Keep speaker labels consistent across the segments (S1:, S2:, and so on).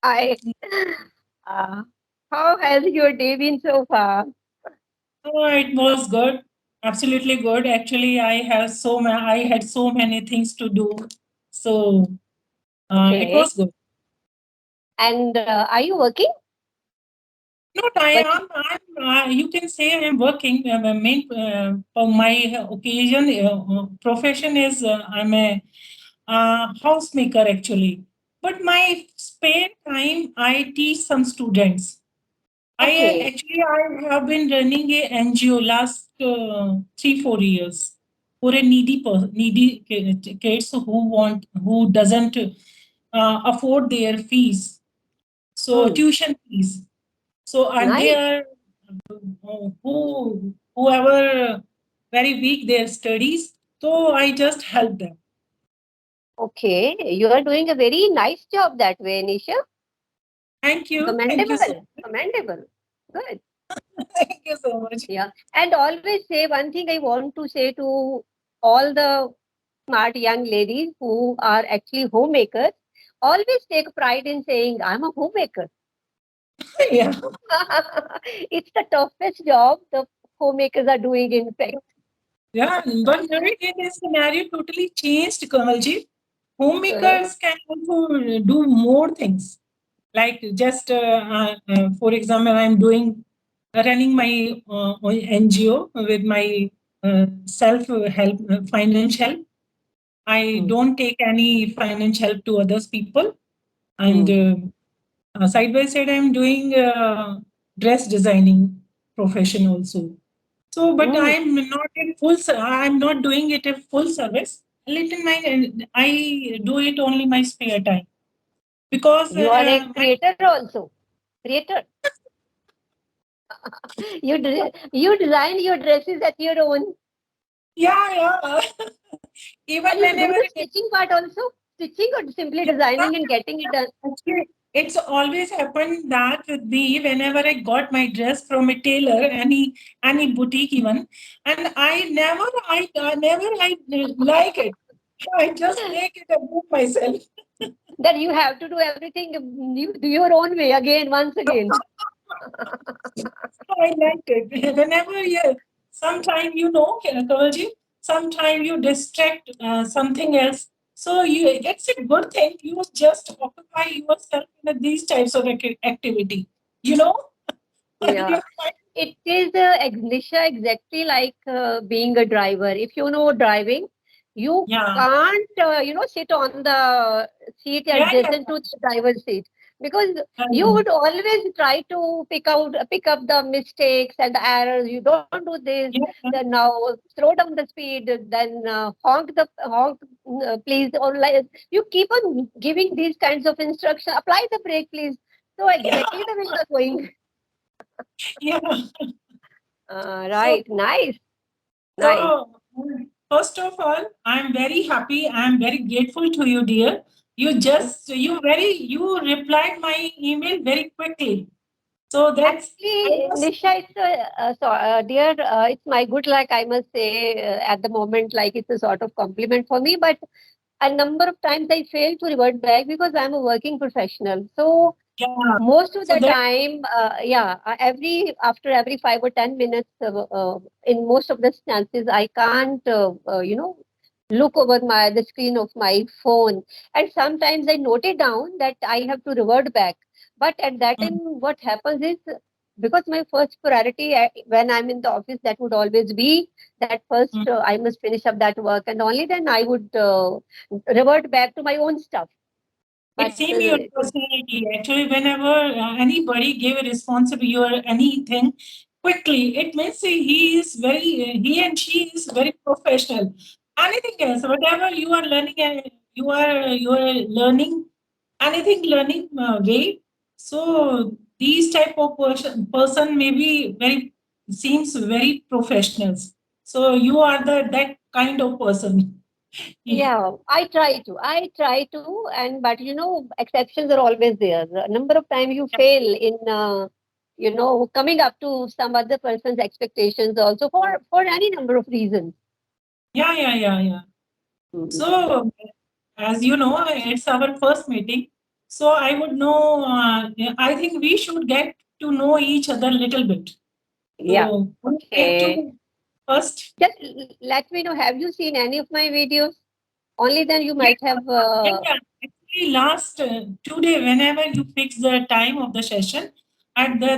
S1: I, uh, how has your day been so far?
S2: Oh, it was good. Absolutely good. Actually, I had so many things to do. So it
S1: Okay.
S2: was good.
S1: And are you working?
S2: Not I
S1: Working.
S2: am. You can say I am working. My main for my occasion profession is I'm a housemaker actually. But my spare time, I teach some students.
S1: Okay.
S2: I have been running a NGO last 3 4 years for a needy kids who doesn't afford their fees, so
S1: Hmm.
S2: tuition fees. So and they
S1: Nice.
S2: are whoever very weak their studies. So I just help them.
S1: Okay. You are doing a very nice job that way, Nisha.
S2: Thank you so
S1: Commendable. Commendable. Good.
S2: thank you so much.
S1: Yeah. And always say one thing I want to say to all the smart young ladies who are actually homemakers. Always take pride in saying, I'm a homemaker.
S2: Yeah.
S1: It's the toughest job the homemakers are doing, in fact.
S2: Yeah, but now in this scenario totally changed, Kamalji.
S1: Uh,
S2: Homemakers can also do more things. Like just, for example, I'm doing running my NGO with my self help, financial help. I
S1: hmm,
S2: don't take any financial help to others people, and
S1: hmm.
S2: side by side, I'm doing dress designing profession also. So, but
S1: Hmm.
S2: I'm not doing it a full service. Little I do it only my spare time because
S1: You are a
S2: my
S1: creator also. Creator. You design your dresses at your own.
S2: yeah. Even
S1: And you do
S2: whenever
S1: the
S2: it is,
S1: stitching part also? Stitching or simply
S2: yeah,
S1: designing and getting it done?
S2: actually, it's always happened that with me whenever I got my dress from a tailor, any boutique even, and I like it. I just make it a book myself.
S1: That you have to do everything you do your own way again, once again.
S2: I liked it. Whenever you, sometime you know, Kawalji, sometime you distract something else. So it's a good thing. You just occupy yourself in these types of activity. You know,
S1: Yeah.
S2: you find,
S1: It is, Nisha, exactly like being a driver. If you know driving, you
S2: yeah,
S1: can't, sit on the seat
S2: yeah.
S1: adjacent to the driver's seat, because you would always try to pick up the mistakes and the errors. You don't do this.
S2: Yeah,
S1: Then now slow down the speed. Then honk, please. Or like you keep on giving these kinds of instructions. Apply the brake, please. So
S2: yeah,
S1: exactly the way you are going.
S2: yeah. So,
S1: Right. Nice. Nice.
S2: so, first of all, I'm very happy. I'm very grateful to you, dear. You replied my email very quickly. So that's, I
S1: Actually,
S2: was,
S1: Nisha, dear, it's my good luck, I must say, at the moment, like it's a sort of compliment for me. But a number of times I fail to revert back because I'm a working professional. So
S2: yeah.
S1: most of
S2: So
S1: the
S2: that,
S1: time, after every 5 or 10 minutes, in most of the instances, I can't, look over the screen of my phone, and sometimes I note it down that I have to revert back. But at that time,
S2: mm,
S1: what happens is, because my first priority, when I'm in the office, that would always be that first
S2: mm.
S1: I must finish up that work, and only then I would revert back to my own stuff. But
S2: It seems your personality. Actually, whenever anybody gave a responsibility or anything quickly, it means he and she is very professional. Anything else, whatever you are learning, you are learning anything learning way. So these type of person may be very seems very professional. So you are the that kind of person. Yeah,
S1: yeah, I try to, and but exceptions are always there. A number of times you fail in, coming up to some other person's expectations, also for any number of reasons.
S2: yeah.
S1: Mhm.
S2: So, as you know, it's our first meeting. So I would know. Yeah, I think we should get to know each other a little bit.
S1: Yeah.
S2: So would you like
S1: Okay.
S2: to first?
S1: Just let me know. Have you seen any of my videos? Only then you
S2: Yeah,
S1: might have.
S2: yeah. Actually, last 2 day, whenever you fix the time of the session, and the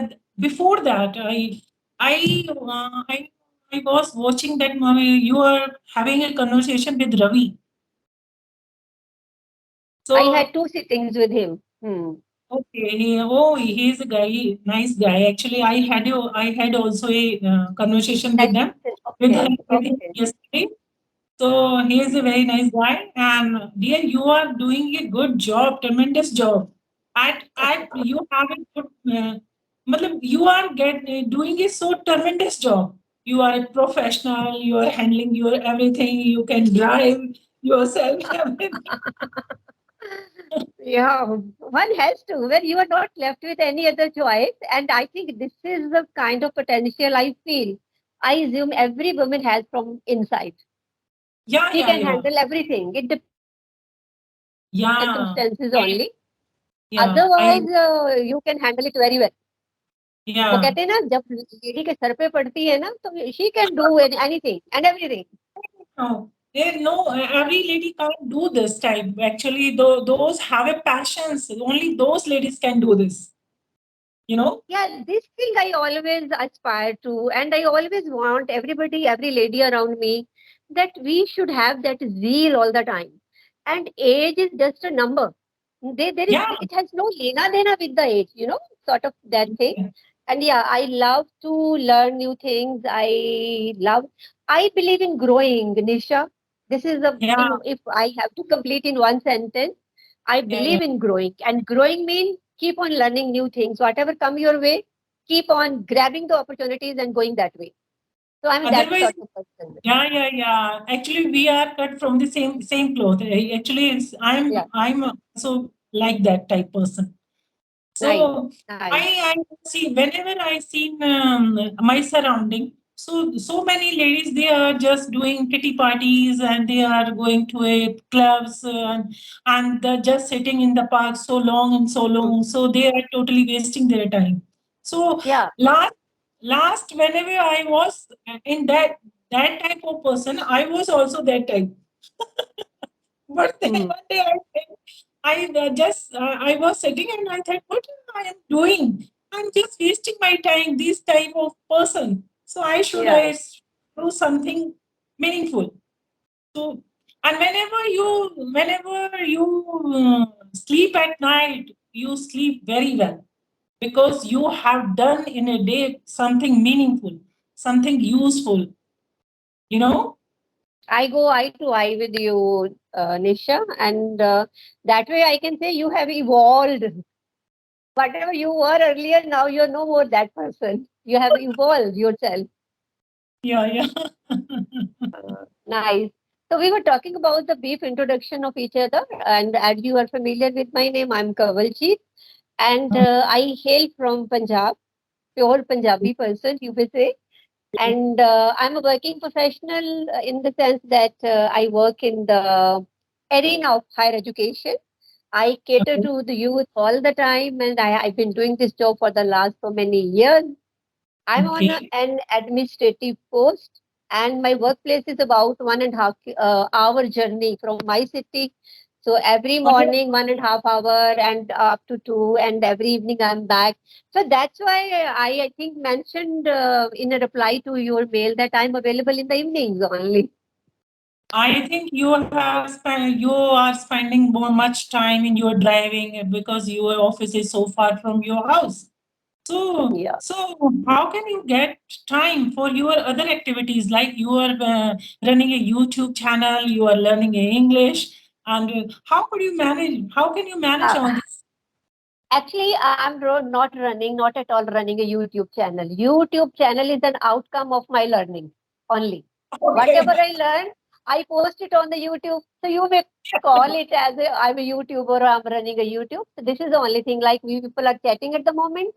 S2: before that, I was watching that movie. You are having a conversation with Ravi.
S1: I had
S2: So
S1: two sittings with him. Hmm.
S2: okay, he's a guy, nice guy. Actually, I had also a conversation with them,
S1: Okay.
S2: with him
S1: Okay.
S2: yesterday. So he is a very nice guy, and dear, you are doing a good job, tremendous job. You have a good, matlab, you are doing a so tremendous job. You are a professional. You are handling your everything. You can drive yourself. Everything.
S1: Yeah, one has to when you are not left with any other choice. And I think this is the kind of potential I feel. I assume every woman has from inside.
S2: Yeah,
S1: She
S2: yeah,
S1: can
S2: yeah,
S1: handle everything. It depends on the
S2: yeah.
S1: circumstances
S2: I,
S1: only.
S2: yeah, I,
S1: Otherwise, you can handle it very well. वो
S2: yeah.
S1: कहते हैं ना जब lady के sir पे पड़ती है ना तो she can do anything and everything.
S2: No, no, every lady can't do this type. Actually, those have a passions. Only those ladies can do this. You know?
S1: Yeah, this thing I always aspire to, and I always want everybody, every lady around me, that we should have that zeal all the time. And age is just a number. There is,
S2: Yeah.
S1: it has no lena dena with the age, sort of that thing. And yeah, I love to learn new things. I believe in growing, Nisha. This is
S2: Yeah.
S1: if I have to complete in one sentence, I
S2: Yeah. Yeah.
S1: believe in growing, and growing means keep on learning new things. Whatever come your way, keep on grabbing the opportunities and going that way. So I'm that
S2: Otherwise,
S1: sort of person.
S2: yeah, yeah, yeah. Actually, we are cut from the same cloth. Actually,
S1: Yeah,
S2: I'm also like that type person.
S1: nice,
S2: So
S1: nice.
S2: I see whenever I see my surrounding, so many ladies they are just doing kitty parties and they are going to a clubs and they're just sitting in the park so long and so
S1: Hmm.
S2: long. So they are totally wasting their time. So
S1: Yeah.
S2: last whenever I was in that type of person, I was also that type. But then
S1: Hmm.
S2: one day I was sitting and I thought, what I am doing? I'm just wasting my time. This type of person. So
S1: Yeah.
S2: do something meaningful. So and whenever you sleep at night, you sleep very well because you have done in a day something meaningful, something useful. You know.
S1: I go eye to eye with you, Nisha, and that way I can say you have evolved. Whatever you were earlier, now you're no more that person. You have evolved yourself.
S2: Yeah, yeah.
S1: Nice. So we were talking about the brief introduction of each other, and as you are familiar with my name, I'm Kawaljeet, and I hail from Punjab, pure Punjabi person, you may say. And I'm a working professional in the sense that I work in the arena of higher education. I cater
S2: Okay.
S1: to the youth all the time, and I've been doing this job for the last so many years. I'm on
S2: Okay.
S1: an administrative post, and my workplace is about 1.5 hour journey from my city. So every
S2: Okay.
S1: morning, 1.5 hour, and up to two, and every evening I'm back. So that's why I think mentioned in a reply to your mail that I'm available in the evenings only.
S2: I think you are spending more much time in your driving because your office is so far from your house.
S1: Yeah.
S2: So how can you get time for your other activities like you are running a YouTube channel, you are learning English, and how could you manage? How can you manage
S1: Uh,
S2: all this?
S1: Actually, not running, not at all running a YouTube channel. YouTube channel is an outcome of my learning only.
S2: Okay.
S1: Whatever I learn, I post it on the YouTube. So you may call it as I'm a YouTuber or I'm running a YouTube. So this is the only thing. Like we people are chatting at the moment.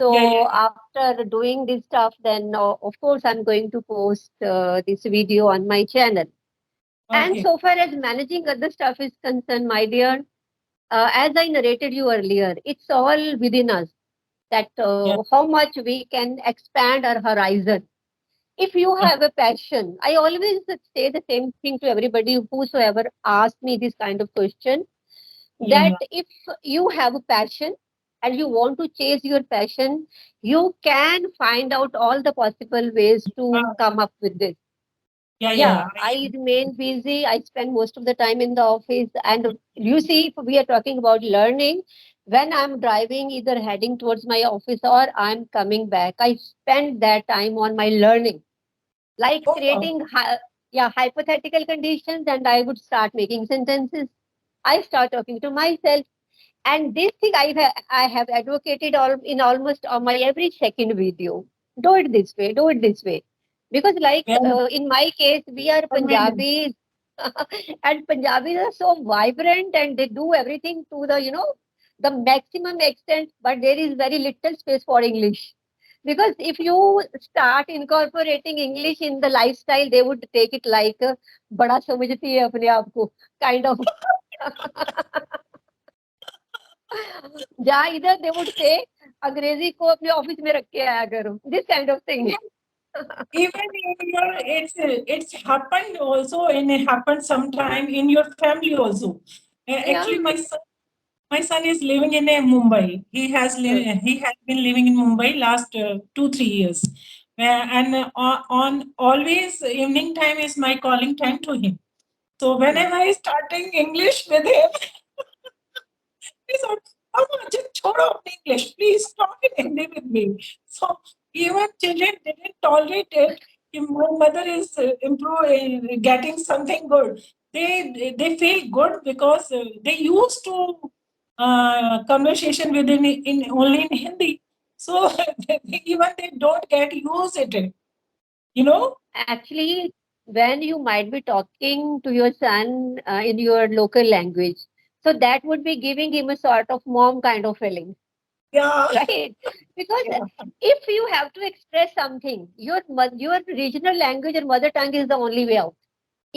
S2: Yeah, yeah,
S1: So after doing this stuff, then of course I'm going to post this video on my channel.
S2: yeah.
S1: And
S2: Okay.
S1: so far as managing other stuff is concerned, my dear, as I narrated you earlier, it's all within us that
S2: Yeah.
S1: how much we can expand our horizon. If you
S2: Yeah.
S1: have a passion, I always say the same thing to everybody whosoever asks me this kind of question,
S2: Yeah.
S1: that
S2: Yeah.
S1: if you have a passion and you want to chase your passion, you can find out all the possible ways to
S2: Uh,
S1: come up with this.
S2: yeah.
S1: Yeah,
S2: Yeah.
S1: I remain busy. I spend most of the time in the office. And you see, if we are talking about learning, when I'm driving, either heading towards my office or I'm coming back, I spend that time on my learning, like
S2: Oh, wow.
S1: creating yeah, hypothetical conditions, and I would start making sentences. I start talking to myself. And this thing I have advocated all in almost on my every second video. Do it this way, do it this way. Because like
S2: Yeah.
S1: in my case, we are
S2: Amazing.
S1: Punjabis and Punjabis are so vibrant and they do everything to the, the maximum extent, but there is very little space for English. Because if you start incorporating English in the lifestyle, they would take it like बड़ा समझती है अपने आप को kind of. जहाँ इधर they would say अंग्रेजी को अपने ऑफिस में रख के आया करो, this kind of thing.
S2: Even in your, it's happened also, and it happened sometime in your family also.
S1: Yeah.
S2: Actually, my son is living in Mumbai.
S1: Hmm.
S2: He has been living in Mumbai last 2 3 years, and on always evening time is my calling time to him. So
S1: Hmm.
S2: whenever I starting English with him, he said, "Mama, just छोड़ो अपनी English. Please talk in Hindi with me." So even children didn't tolerate it. If my mother is improving, getting something good, they feel good because they used to conversation within in only in Hindi. So even they don't get used to it. You know?
S1: Actually, when you might be talking to your son in your local language, so that would be giving him a sort of mom kind of feeling,
S2: Yeah.
S1: right? Because
S2: Yeah.
S1: if you have to express something, your regional language or mother tongue is the only way out.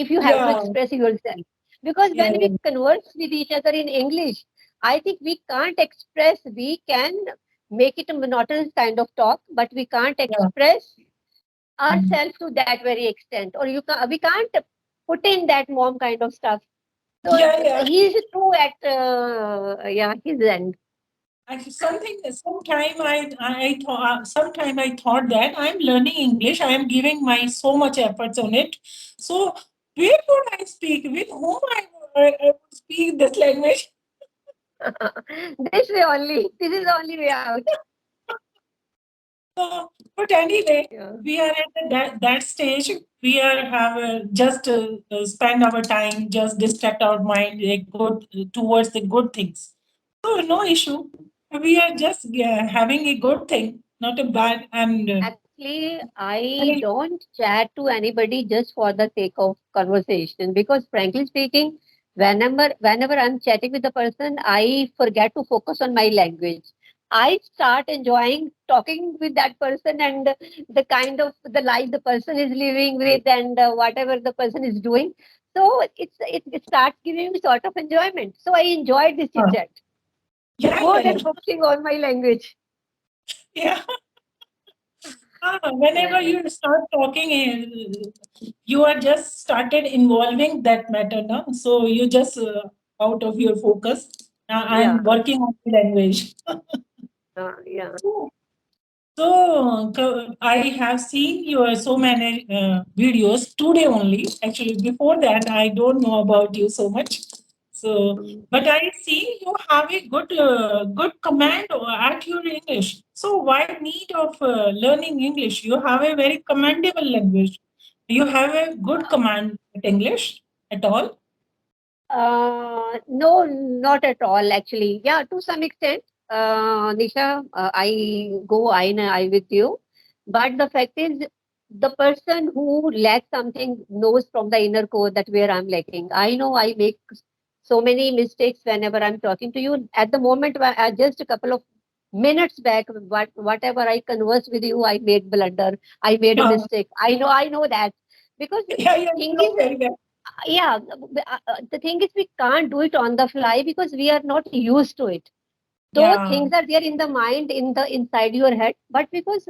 S1: If you have to
S2: Yeah.
S1: express yourself, because
S2: Yeah.
S1: when we converse with each other in English, I think we can't express. We can make it a monotonous kind of talk, but we can't
S2: Yeah.
S1: express
S2: Mm.
S1: ourselves to that very extent, or we can't put in that mom kind of stuff. So
S2: Yeah. Yeah.
S1: he's true at yeah, his end.
S2: Sometime I thought that I'm learning English. I am giving my so much efforts on it. So where would I speak? With whom I would speak this language?
S1: This way only, this is the only way out.
S2: But anyway,
S1: Yeah.
S2: we are at that stage. We are have just spend our time, just distract our mind, good towards the good things. So no issue. We are just having a good thing, not a bad. And
S1: Actually, I don't chat to anybody just for the sake of conversation, because frankly speaking, whenever I'm chatting with the person, I forget to focus on my language. I start enjoying talking with that person and the kind of the life the person is living with and whatever the person is doing. So it starts giving me sort of enjoyment. So I enjoyed this chit
S2: uh,
S1: chat
S2: yeah,
S1: more
S2: yeah,
S1: than
S2: yeah,
S1: focusing on my language.
S2: yeah.
S1: Yeah,
S2: Whenever
S1: yeah,
S2: you start talking, you are just started involving that matter now. So you just out of your focus. I'm
S1: yeah,
S2: working on the language.
S1: yeah.
S2: So I have seen your so many videos today only. Actually, before that, I don't know about you so much. So,
S1: Mm.
S2: but I see you have a good command at your English. So why need of learning English? You have a very commendable language. You have a good command at English at all.
S1: No, not at all, actually. Yeah, to some extent, Nisha, I go eye and eye with you. But the fact is, the person who lacks something knows from the inner core that where I'm lacking. I know I make so many mistakes whenever I'm talking to you. At the moment, just a couple of minutes back, whatever I conversed with you, I made blunder. I made a
S2: Yeah,
S1: mistake. I know that because
S2: yeah, yeah. You
S1: thing
S2: know
S1: is,
S2: very well.
S1: Yeah, the thing is we can't do it on the fly because we are not used to it. Though
S2: Yeah,
S1: things are there in the mind, in the inside your head, but because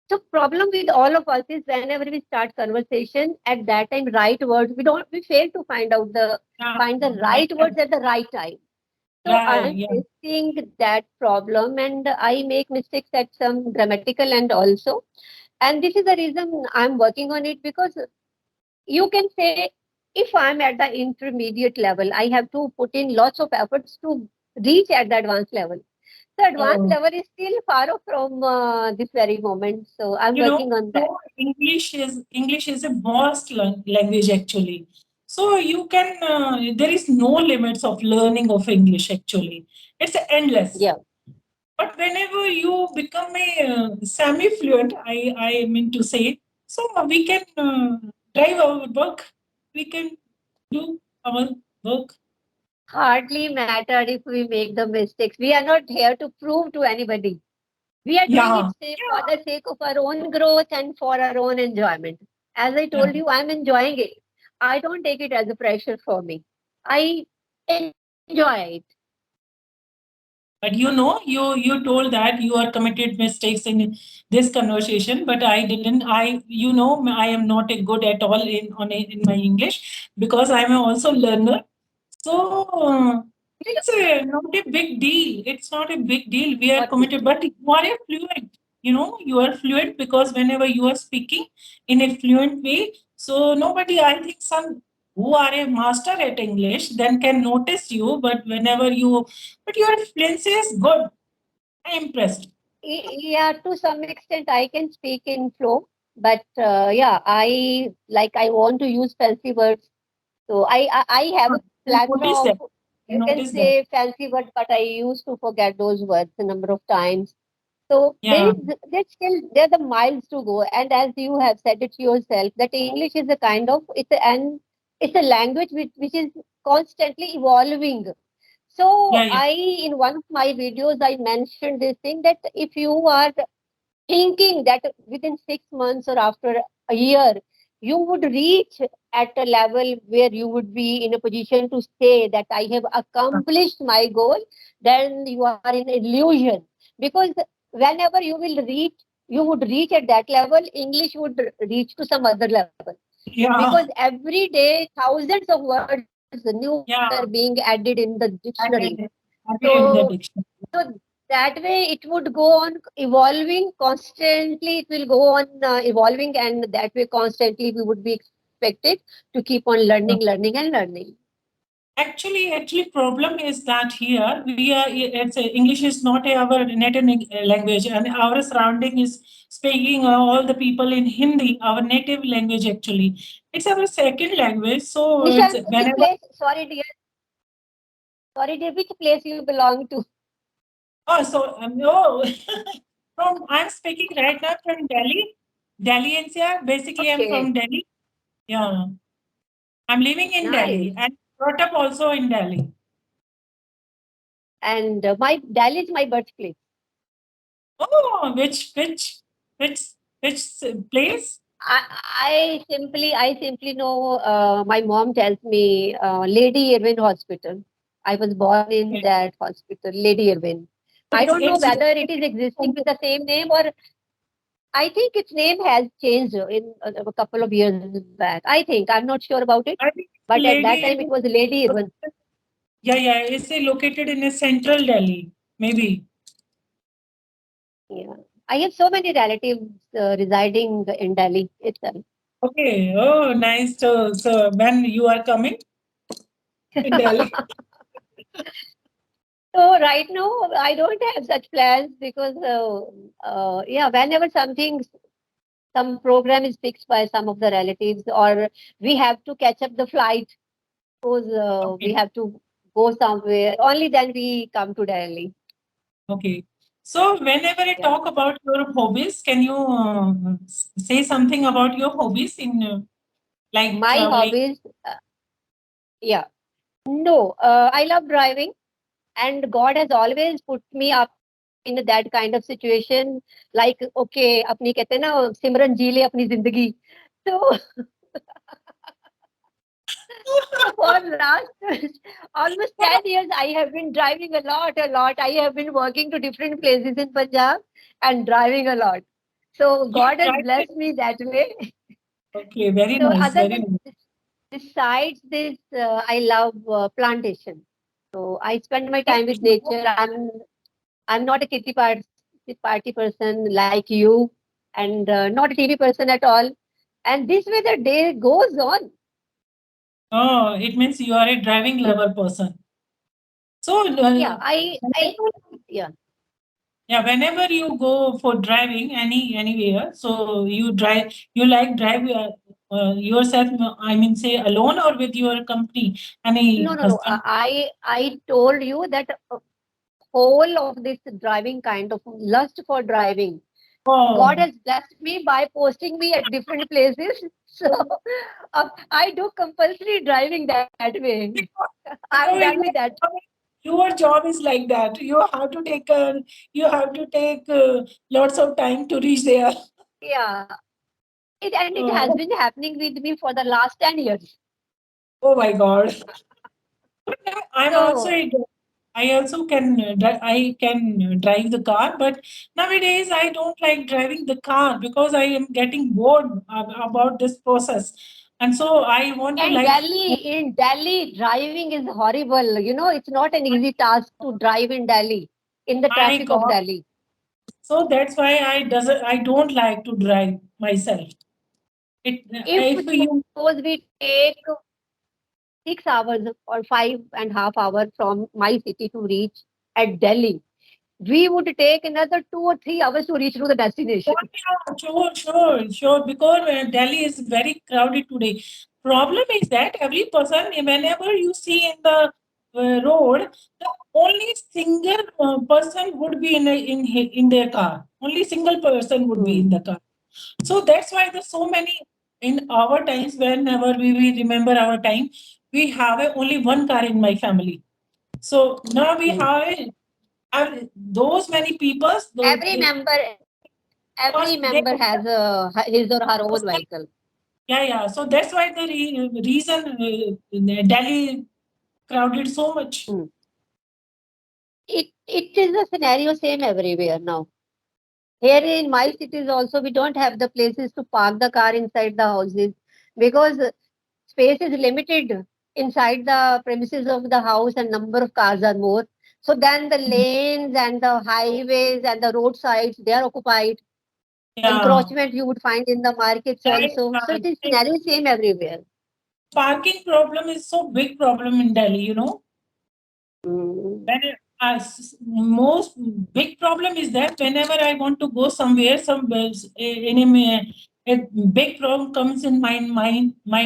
S1: the problem with all of us is whenever we start conversation at that time, right words we fail to
S2: yeah,
S1: find the
S2: right,
S1: right words at the right time. So
S2: right,
S1: I'm
S2: yeah,
S1: facing that problem, and I make mistakes at some grammatical and also. And this is the reason I'm working on it, because you can say if I'm at the intermediate level, I have to put in lots of efforts to reach at the advanced level. The advanced
S2: oh.
S1: level is still far off from this very moment. So I'm
S2: you know,
S1: working on that.
S2: so English is a vast language actually. So you can there is no limits of learning of English actually. It's endless.
S1: Yeah.
S2: But whenever you become a semi-fluent, I mean to say, so we can drive our work, we can do our work.
S1: Hardly matter if we make the mistakes. We are not here to prove to anybody. We are doing it
S2: Yeah,
S1: for the sake of our own growth and for our own enjoyment. As I
S2: yeah.
S1: told you, I'm enjoying it. I don't take it as a pressure for me. I enjoy it.
S2: But you told that you are committed mistakes in this conversation, but I didn't. I am not a good at all in my English because I am also learner. So it's not a big deal. It's not a big deal. We are
S1: What big
S2: committed,
S1: deal?
S2: but you are a fluent. You are fluent because whenever you are speaking in a fluent way, so nobody, I think, some who are a master at English then can notice you. But your fluency is good. I'm impressed.
S1: Yeah, to some extent, I can speak in flow, but yeah, I want to use fancy words. So I have a
S2: I
S1: plethora
S2: notice
S1: of,
S2: that. I
S1: you can
S2: notice that.
S1: say, fancy words, but I used to forget those words a number of times. So
S2: Yeah,
S1: there's a miles to go. And as you have said it yourself, that English is a kind of it's a language which is constantly evolving. So
S2: yeah, yeah.
S1: in one of my videos, I mentioned this thing that if you are thinking that within 6 months or after a year, you would reach at a level where you would be in a position to say that I have accomplished my goal, then you are in illusion. Because whenever you would reach at that level, English would reach to some other level. Because
S2: Yeah,
S1: every day, thousands of words, new words are
S2: yeah.
S1: being added in the
S2: I
S1: dictionary.
S2: did it. I did it in the
S1: So
S2: dictionary.
S1: so that way it would go on evolving constantly. It will go on evolving, and that way constantly we would be expected to keep on learning, learning, and learning.
S2: Actually, problem is that here English is not our native language, and our surrounding is speaking all the people in Hindi, our native language. Actually, it's our second language. So it's
S1: Nishant, which
S2: whenever.
S1: place? Sorry dear, which place you belong to?
S2: Oh, so no, from I'm speaking right now from Delhi, Delhi NCR. Basically, I'm
S1: Okay,
S2: from Delhi. Yeah, I'm living in
S1: nice.
S2: Delhi and brought up also in Delhi.
S1: And my Delhi is my birthplace.
S2: Oh, which which place?
S1: I simply know. My mom tells me, Lady Irwin Hospital. I was born in
S2: Okay.
S1: that hospital, Lady Irwin. I
S2: It's
S1: don't know
S2: it's
S1: whether it is
S2: located
S1: existing
S2: in
S1: with the same name, or I think its name has changed in a couple of years back. I think I'm not sure about it,
S2: I think it's
S1: but at that
S2: Lady
S1: time it
S2: Irwin.
S1: was Lady Irwin.
S2: Yeah, yeah. It's located in a central Delhi, maybe.
S1: Yeah, I have so many relatives residing in Delhi itself.
S2: Okay. Oh, nice. So when you are coming in Delhi?
S1: So right now I don't have such plans because yeah, whenever some program is fixed by some of the relatives, or we have to catch up the flight, suppose we
S2: Okay.
S1: have to go somewhere, only then we come to Delhi.
S2: Okay. So whenever I
S1: Yeah.
S2: talk about your hobbies, can you say something about your hobbies in like
S1: My
S2: traveling?
S1: hobbies, yeah. No, I love driving, and God has always put me up in that kind of situation. Like, okay, अपनी कहते हैं ना सिमरन जी ले अपनी जिंदगी. So So for last almost 10 years, I have been driving a lot, a lot. I have been working to different places in Punjab and driving a lot. So
S2: You
S1: God has
S2: drive it.
S1: blessed me that way.
S2: Okay, very
S1: So
S2: nice,
S1: other
S2: very
S1: than
S2: nice.
S1: besides this, I love plantation. So I spend my time with
S2: Okay.
S1: nature. I'm not a party person like you, and not a TV person at all. And this way the day goes on.
S2: Oh, it means you are a driving lover person. So,
S1: Yeah, I
S2: whenever,
S1: yeah.
S2: yeah, whenever you go for driving anywhere, so you drive, you like drive yourself. I mean, say alone or with your company, any
S1: No, no, no.
S2: husband.
S1: I told you that whole of this driving kind of lust for driving, God
S2: Oh,
S1: has blessed me by posting me at different places. So I do compulsory driving that way.
S2: because
S1: I'm done
S2: because
S1: with that.
S2: your job is like that. You have to take lots of time to reach there.
S1: Yeah. It has
S2: Oh,
S1: been happening with me for the last 10 years.
S2: oh my God. But I'm also
S1: So,
S2: a I also can I can drive the car, but nowadays I don't like driving the car because I am getting bored about this process, and so I want to
S1: and
S2: like.
S1: In Delhi, driving is horrible. You know, it's not an easy task to drive in Delhi, in the
S2: My
S1: traffic of
S2: God,
S1: Delhi.
S2: so that's why I don't like to drive myself. It
S1: If
S2: if you
S1: suppose we take 6 hours or 5.5 hours from my city to reach at Delhi, we would take another 2 or 3 hours to reach to the
S2: Oh,
S1: destination.
S2: yeah, sure. Because Delhi is very crowded today. Problem is that every person, whenever you see in the road, the only single person would be in their car. Only single person would be in
S1: Hmm.
S2: the car. So that's why there's so many in our times. Whenever we remember our time, we have only one car in my family. So now we
S1: Hmm.
S2: have those many people.
S1: Every member, every
S2: First, they
S1: member has his or her own vehicle.
S2: yeah. So that's why the reason Delhi crowded so much.
S1: Hmm. It is a scenario same everywhere now. Here in my cities also, we don't have the places to park the car inside the houses because space is limited inside the premises of the house and number of cars are more. So then the lanes and the highways and the roadsides, they are occupied.
S2: Yeah,
S1: Encroachment you would find in the markets
S2: right.
S1: also. So it is scenario same everywhere.
S2: Parking problem is so big problem in Delhi.
S1: Mm.
S2: When most big problem is that whenever I want to go somewhere, a big problem comes in my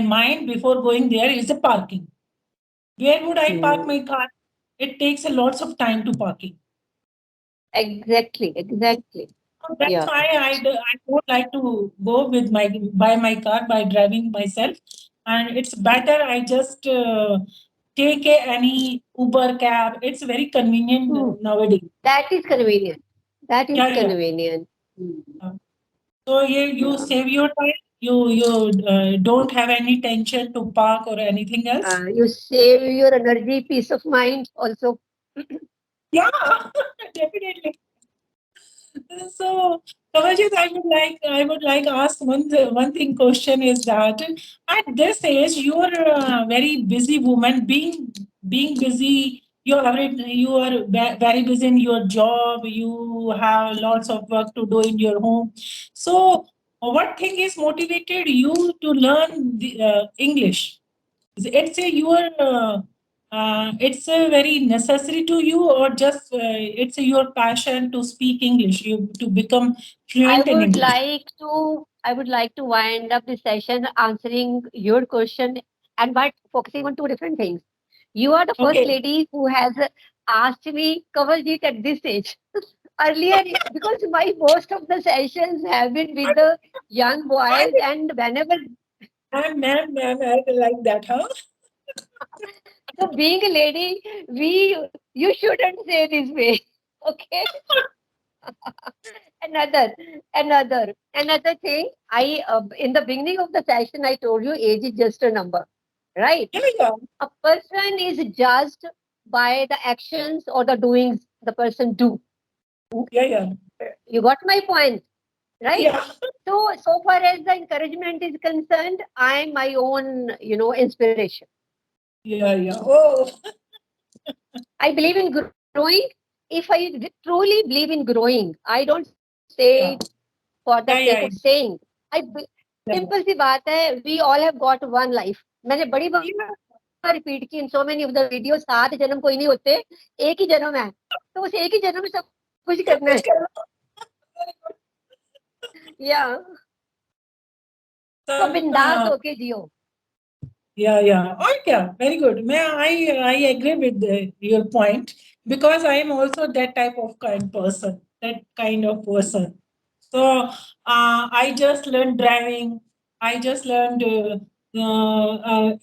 S2: mind before going there is the parking. Where would I park
S1: Mm.
S2: my car? It takes a lots of time to parking.
S1: Exactly, exactly.
S2: So that's
S1: Yeah.
S2: why I don't like to go with my by my car by driving myself, and it's better I just take any Uber cab. It's very convenient
S1: Mm.
S2: nowadays.
S1: That is convenient. That is
S2: Yeah.
S1: convenient. Mm.
S2: So you
S1: Yeah.
S2: save your time. You don't have any tension to park or anything else.
S1: You save your energy, peace of mind also.
S2: Yeah, definitely. So, Kawajit, I would like ask one thing. Question is that at this age, you are a very busy woman. Being busy, you are very busy in your job. You have lots of work to do in your home. So, what thing is motivated you to learn English? It's a your it's a very necessary to you, or just it's your passion to speak English, you to become
S1: I
S2: fluent in
S1: would
S2: English.
S1: like to I would like to wind up the session answering your question and but focusing on two different things. You are the first
S2: Okay.
S1: lady who has asked me Kavaljeet at this age. Earlier, because my most of the sessions have been with the young
S2: I
S1: boys,
S2: think
S1: and whenever
S2: ma'am, I like that, huh?
S1: so being a lady, we you shouldn't say this way. Okay. Another, another thing. I in the beginning of the session, I told you age is just a number. right?
S2: Yeah, yeah,
S1: A person is judged by the actions or the doings the person do.
S2: yeah, yeah,
S1: You got my point, right?
S2: yeah,
S1: So far as the encouragement is concerned, I'm my own, inspiration.
S2: yeah, yeah. Oh,
S1: I believe in growing. If I truly believe in growing, I don't say
S2: yeah,
S1: for the sake of
S2: yeah, yeah,
S1: saying.
S2: yeah.
S1: Simple सी बात है, we all have got one life. मैंने बड़ी बार
S2: Yeah.
S1: Repeat की in so many of the video, 7 जन्म कोई नहीं होते, एक ही जन्म है. तो उस एक ही जन्म में सब कुछ करना है.
S2: सब कुछ करना। Very good.
S1: या तो
S2: सब
S1: बिंदास होके जियो.
S2: yeah, yeah. Oh, yeah. Very good. I agree with your point because I am also that type of kind person, that kind of person. So I just learned driving. I just learned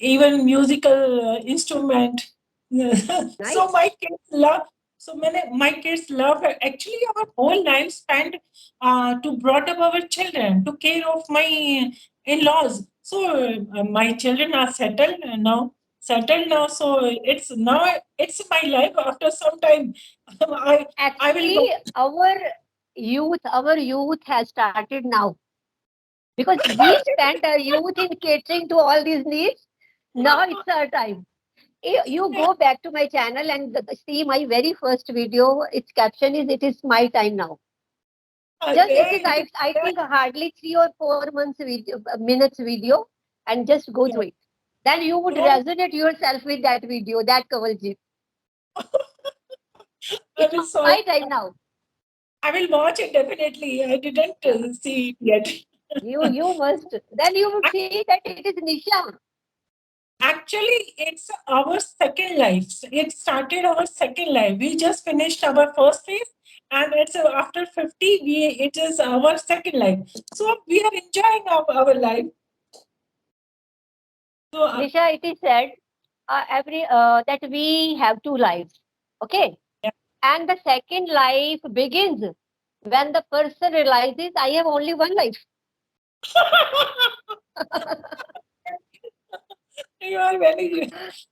S2: even musical instrument. So
S1: nice.
S2: my kids love. So many my kids love actually our whole life spent to brought up our children, to care of my in-laws. So my children are settled now. So it's my life. After some time, I will
S1: Actually,
S2: go.
S1: our youth has started now, because we spent our youth in catering to all these needs. Now it's our time. You go back to my channel and see my very first video. Its caption is, "It is my time now." Just it is, I think, hardly 3 or 4 months video, minutes video, and just go through it. Then you would
S2: Oh,
S1: resonate yourself with that video, that Kawajit.
S2: I
S1: It's
S2: will
S1: my
S2: so
S1: time now.
S2: I will watch it definitely. I didn't
S1: Yeah.
S2: see it yet.
S1: You must. Then you would see that it is Nisha.
S2: Actually, it's our second life. It started our second life. We just finished our first phase, and it's after 50. It is our second life. So we are enjoying our life. So
S1: Nisha, it is said every that we have two lives. Okay,
S2: yeah.
S1: and the second life begins when the person realizes I have only one life.
S2: You are very.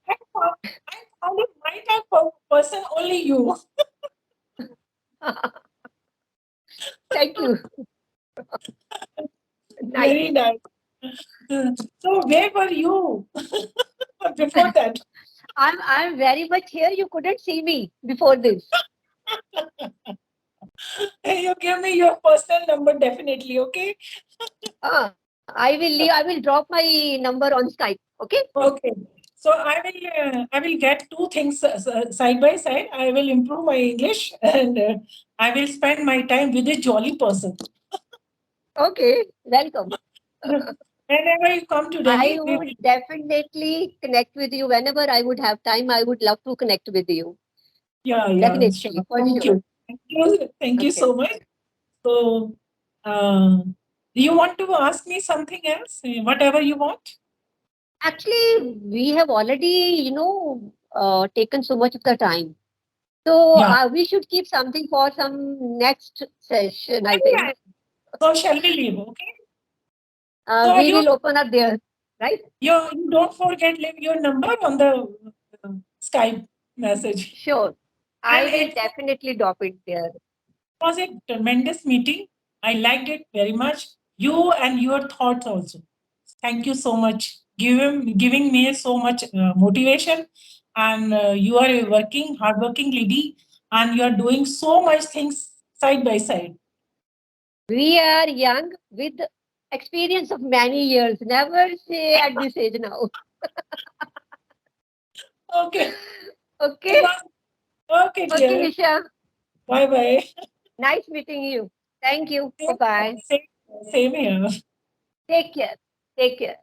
S2: I found, I found it my type of person only you.
S1: Thank you. Nice.
S2: Very nice. So where were you before that?
S1: I'm very much here. You couldn't see me before this.
S2: You give me your personal number definitely, okay?
S1: I will drop my number on Skype. Okay.
S2: Okay. So I will get two things side by side. I will improve my English and I will spend my time with a jolly person.
S1: Okay. Welcome.
S2: Whenever you come to
S1: I
S2: Delhi, we
S1: would
S2: will.
S1: definitely connect with you whenever I would have time. I would love to connect with you.
S2: Yeah, yeah,
S1: Definitely,
S2: sure.
S1: for
S2: Thank
S1: sure.
S2: you. Thank you
S1: Okay.
S2: so much. So, uh, you want to ask me something else? Whatever you want.
S1: Actually, we have already, taken so much of the time. So
S2: Yeah.
S1: we should keep something for some next session, I
S2: Yeah.
S1: think.
S2: So shall we leave? Okay.
S1: Uh,
S2: So
S1: we will open up there, right?
S2: you don't forget leave your number on the uh, Skype message.
S1: Sure.
S2: And
S1: I will definitely drop it there.
S2: was a tremendous meeting. I liked it very much. You and your thoughts also. Thank you so much. Giving me so much motivation. And you are a hardworking lady, and you are doing so much things side by side.
S1: We are young with experience of many years. Never say at this age now.
S2: Okay. It
S1: Okay.
S2: was okay,
S1: Okay,
S2: dear.
S1: Nisha.
S2: Bye bye.
S1: Nice meeting you. Thank you. Bye
S2: Same,
S1: bye.
S2: same, same here.
S1: Take care. Take care.